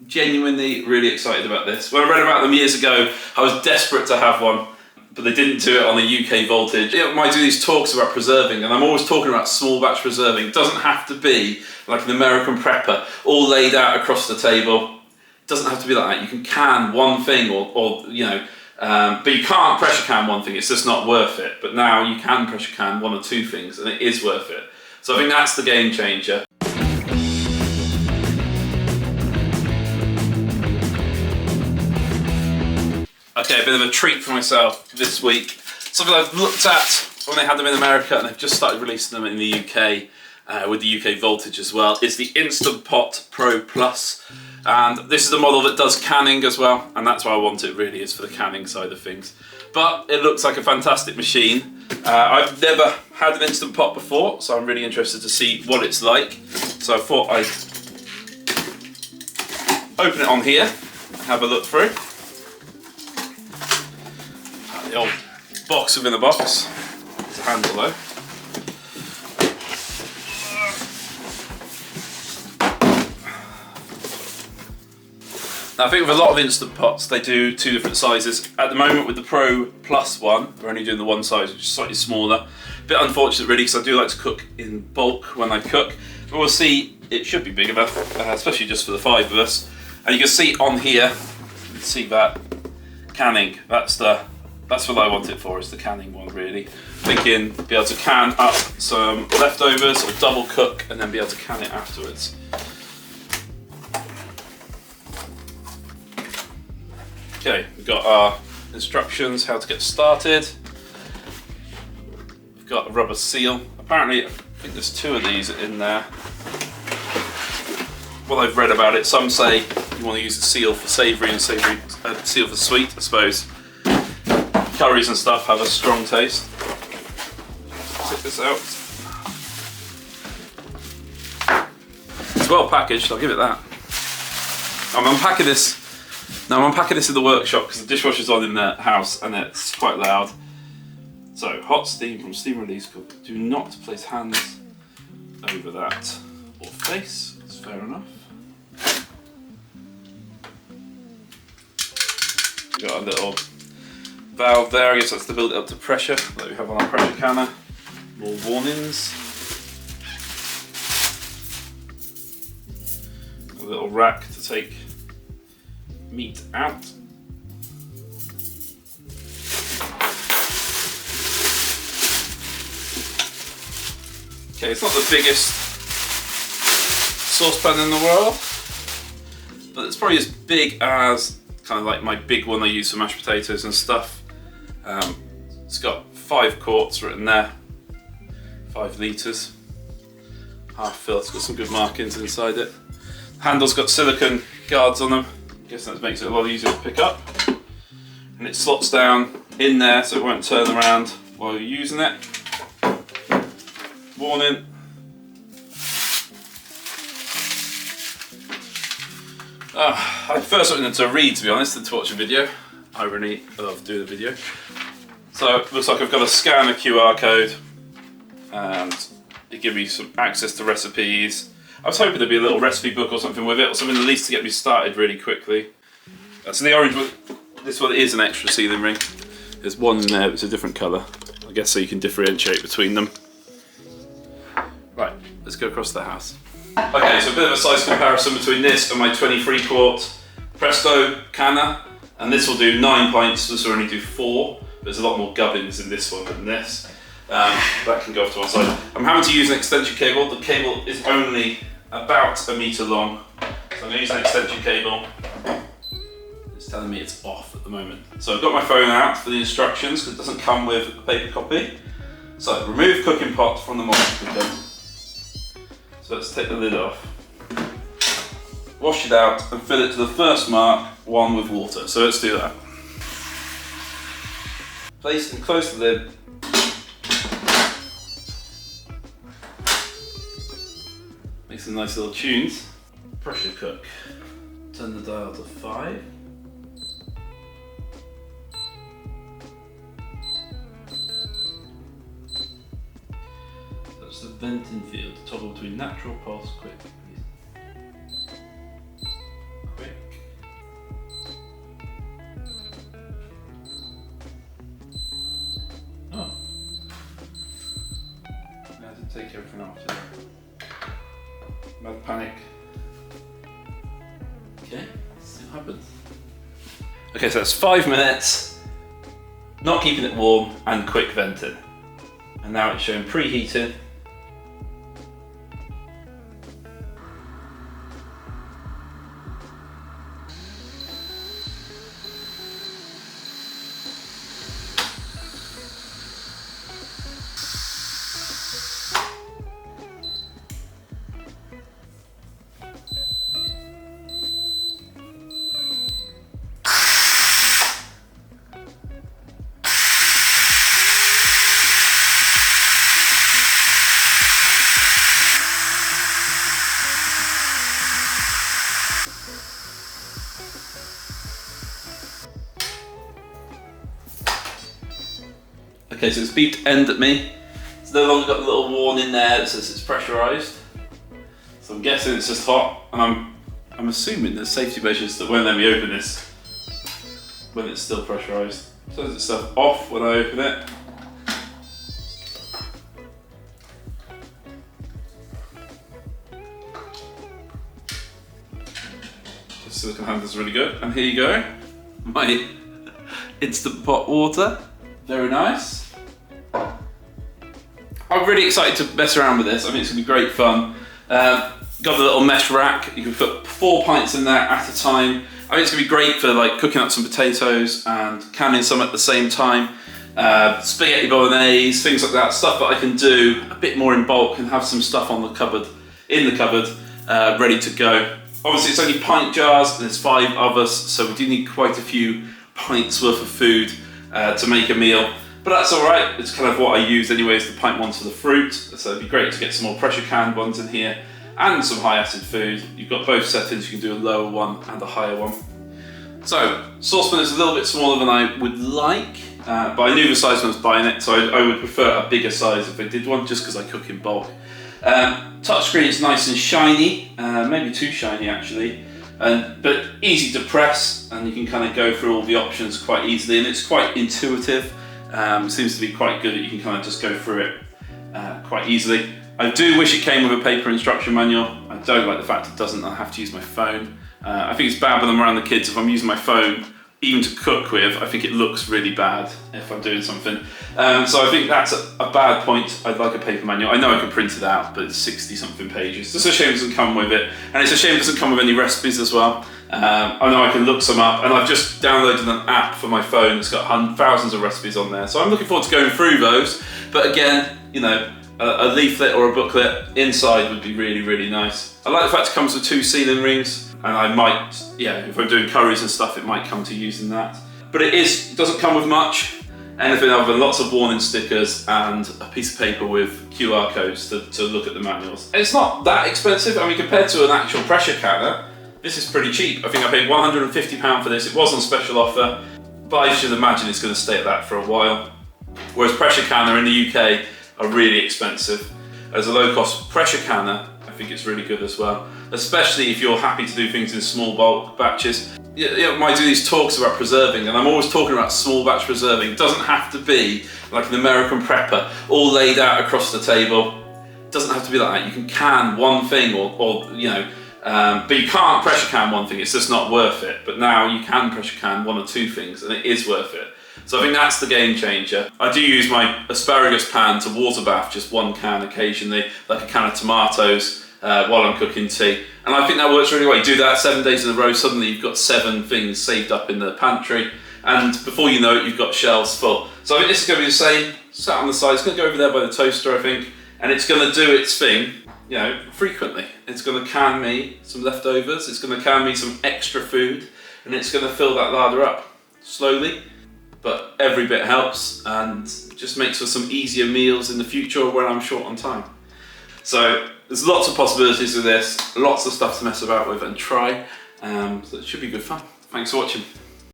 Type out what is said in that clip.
Genuinely really excited about this. When I read about them years ago, I was desperate to have one, but they didn't do it on the UK voltage. It might do these talks about preserving, and I'm always talking about small batch preserving. It doesn't have to be like an American prepper, all laid out across the table. It doesn't have to be like that. You can can one thing, or you know, but you can't pressure can one thing. It's just not worth it. But now you can pressure can one or two things, and it is worth it. So I think that's the game changer. Okay, a bit of a treat for myself this week. Something I've looked at when they had them in America, and they've just started releasing them in the UK with the UK voltage as well. It's the Instant Pot Pro Plus, and this is the model that does canning as well, and that's why I want it, really, is for the canning side of things. But it looks like a fantastic machine. I've never had an Instant Pot before, so I'm really interested to see what it's like. So I thought I'd open it on here and have a look through. The old box within the box. It's a handle though. Now I think with a lot of Instant Pots they do two different sizes. At the moment with the Pro Plus one, we're only doing the one size, which is slightly smaller. A bit unfortunate really, because I do like to cook in bulk when I cook. But we'll see, it should be big enough, especially just for the 5 of us. And you can see on here, you can see that canning, that's what I want it for, is the canning one really. Thinking be able to can up some leftovers or double cook and then be able to can it afterwards. Okay, we've got our instructions how to get started. We've got a rubber seal. Apparently, I think there's 2 of these in there. What I've read about it, some say you want to use a seal for savoury and seal for sweet, I suppose. Curries and stuff have a strong taste. Take this out. It's well packaged, I'll give it that. I'm unpacking this in the workshop because the dishwasher's on in the house and it's quite loud. So, hot steam from steam release cooker. Do not place hands over that or face, it's fair enough. We've got a little valve there, I guess that's to build it up to pressure that we have on our pressure canner. More warnings. A little rack to take meat out. Okay, it's not the biggest saucepan in the world, but it's probably as big as kind of like my big one I use for mashed potatoes and stuff. It's got 5 quarts written there, 5 litres, half filled. It's got some good markings inside it. The handle's got silicone guards on them. I guess that makes it a lot easier to pick up. And it slots down in there so it won't turn around while you're using it. Warning. I first wanted to read, to be honest, than to watch a video. Irony of doing a video. So it looks like I've got to scan a QR code and it gives me some access to recipes. I was hoping there'd be a little recipe book or something with it, or something at least to get me started really quickly. So the orange one, this one is an extra sealing ring. There's one in there, it's a different colour. I guess so you can differentiate between them. Right, let's go across the house. Okay, so a bit of a size comparison between this and my 23 quart Presto canner. And this will do 9 pints, this will only do 4. There's a lot more gubbins in this one than this. That can go off to one side. I'm having to use an extension cable. The cable is only about 1 metre long. So I'm going to use an extension cable. It's telling me it's off at the moment. So I've got my phone out for the instructions because it doesn't come with a paper copy. So remove cooking pot from the moisture cooker. So let's take the lid off. Wash it out and fill it to the first mark, 1 with water. So let's do that. Place and close the lid. Make some nice little tunes. Pressure cook. Turn the dial to 5. Touch the venting field. Toggle between natural, pulse, quick. Quick. fucking hell. Mad panic. Okay, let's see what happens. Okay, so that's 5 minutes, not keeping it warm and quick venting. And now it's showing preheating. Okay, so it's beeped end at me. It's no longer got the little warning there that says it's pressurised. So I'm guessing it's just hot, and I'm assuming there's safety measures that won't let me open this when it's still pressurised. So it's stuff off when I open it. The silicone handle's really good. And here you go, my instant pot water. Very nice. I'm really excited to mess around with this. I think it's gonna be great fun. Got the little mesh rack. You can put 4 pints in there at a time. I think it's gonna be great for like cooking up some potatoes and canning some at the same time. Spaghetti bolognese, things like that. Stuff that I can do a bit more in bulk and have some stuff on the cupboard, ready to go. Obviously it's only pint jars and there's 5 of us, so we do need quite a few pints worth of food to make a meal. But that's all right, it's kind of what I use anyway, is the pint ones for the fruit. So it'd be great to get some more pressure canned ones in here and some high acid food. You've got both settings, you can do a lower one and a higher one. So, saucepan is a little bit smaller than I would like, but I knew the size when I was buying it, so I would prefer a bigger size if I did one, just because I cook in bulk. Touchscreen is nice and shiny, maybe too shiny actually, but easy to press, and you can kind of go through all the options quite easily, and it's quite intuitive. It seems to be quite good that you can kind of just go through it quite easily. I do wish it came with a paper instruction manual. I don't like the fact it doesn't. I have to use my phone. I think it's bad when I'm around the kids. If I'm using my phone, even to cook with, I think it looks really bad if I'm doing something. So I think that's a bad point. I'd like a paper manual. I know I can print it out, but it's 60 something pages. It's a shame it doesn't come with it. And it's a shame it doesn't come with any recipes as well. I know I can look some up, and I've just downloaded an app for my phone that's got thousands of recipes on there. So I'm looking forward to going through those. But again, you know, a leaflet or a booklet inside would be really, really nice. I like the fact it comes with 2 sealing rings, and I might, yeah, if I'm doing curries and stuff, it might come to using that. But it doesn't come with much, anything other than lots of warning stickers and a piece of paper with QR codes to look at the manuals. And it's not that expensive. I mean, compared to an actual pressure canner, this is pretty cheap. I think I paid £150 for this. It was on special offer, but I should imagine it's going to stay at that for a while. Whereas pressure canner in the UK are really expensive. As a low-cost pressure canner, I think it's really good as well, especially if you're happy to do things in small bulk batches. You know, I do these talks about preserving, and I'm always talking about small batch preserving. It doesn't have to be like an American prepper, all laid out across the table. It doesn't have to be like that. You can can one thing, or you know, but you can't pressure can one thing. It's just not worth it. But now you can pressure can 1 or 2 things, and it is worth it. So I think that's the game changer. I do use my asparagus pan to water bath just 1 can occasionally, like a can of tomatoes while I'm cooking tea. And I think that works really well. You do that 7 days in a row, suddenly you've got 7 things saved up in the pantry, and before you know it, you've got shelves full. So I think this is going to be the same, sat on the side. It's going to go over there by the toaster, I think, and it's going to do its thing, you know, frequently. It's going to can me some leftovers, it's going to can me some extra food, and it's going to fill that larder up slowly. But every bit helps, and just makes for some easier meals in the future when I'm short on time. So there's lots of possibilities with this, lots of stuff to mess about with and try, so it should be good fun. Thanks for watching.